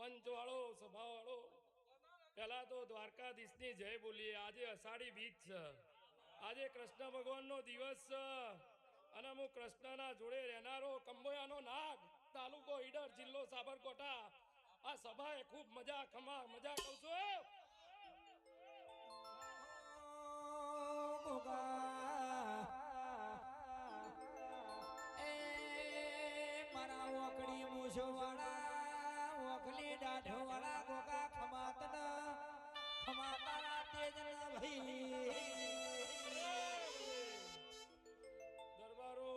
મંચવાળો સભાવાળો પહેલા તો દ્વારકાધીશની જય બોલીએ। આજે અષાઢી બીજ છે, આજે કૃષ્ણ ભગવાનનો દિવસ છે અને હું કૃષ્ણના જોડે રહેનારો કંબોયાનો નાગ, તાલુકો ઈડર, જિલ્લો સાબરકાંઠા। આ સભાએ ખૂબ મજા કહું છું। મારા ઓકડી મૂછવાળા ઓખલી દાઢવાળા ગોગા ખમાતારા તેજના ભાઈ દરબારો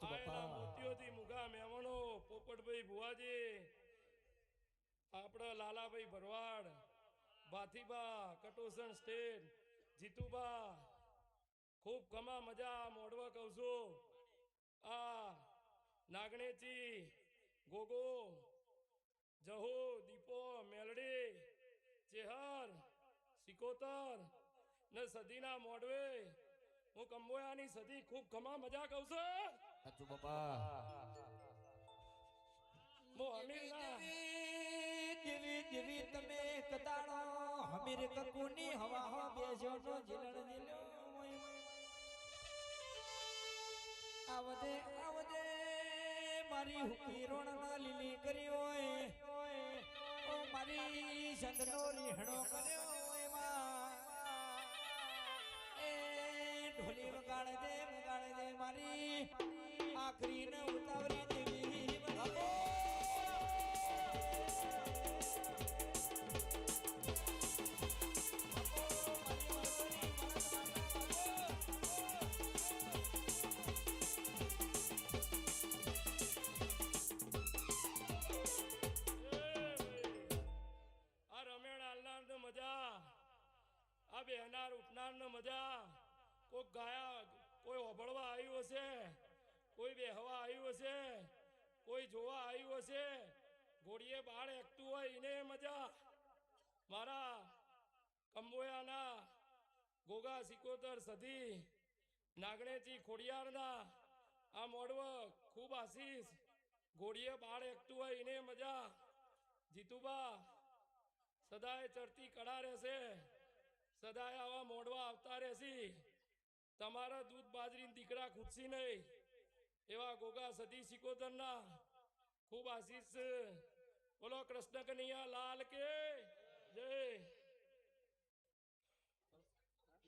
આયેલા મોતીઓથી મુગા મહેમાનો, પોપટભાઈ ભુવાજી, આપણા લાલાભાઈ ભરવાડ, ભાથીબા, કટોસણ સ્ટેટ, જીતુબા, ખૂબ ગમા મજા મોડવા કહું છું। આ નાગણેજી, ગોગો, જહો, દીપો, મેલડી, ચેહર, સિકોતર ને સદીના મોડવે હું કંબોયાની સદી ખૂબ ગમા મજા કહું છું। સાચું બાપા। દેવી તમે કતાણો હમીર કકુની હવા હો બેસો નો જીલણ જીલો આવદે મારી હુકીરોણ ના લીલી કરી હોય ઓ મારી સંતનો રીહણો કર્યો હોય માં એ ઢોલી વગાડે દે મારી આખરી ને ઉતાવરી દેવી બાપો। મજા આ બેહનાર ઉઠનાર ને મજા, કોઈ ગાયા, કોઈ ઓભળવા આવ્યું હશે, કોઈ બેહવા આવ્યું હશે, કોઈ જોવા આવ્યું હશે, ઘોડીએ બાળ એકતું હોય એને મજા। મારા કંબોયાના ગોગા, સિકોતર, સધી, નાગણેજી, ખોડિયારના આ મોડવ ખૂબ આશીષ, ઘોડીએ બાળ એકતું હોય એને મજા। જીતુબા સદાય ચડતી કડા રહેશે, સદાય આવા મોડવા આવતા રહેશે, તમારા દૂધ બાજરી દીકરા ખૂટશી નહીં એવા ગોગા, સતી, સિકોતરના ખૂબ આશીષ। બોલો કૃષ્ણ કનૈયા લાલ કે જય।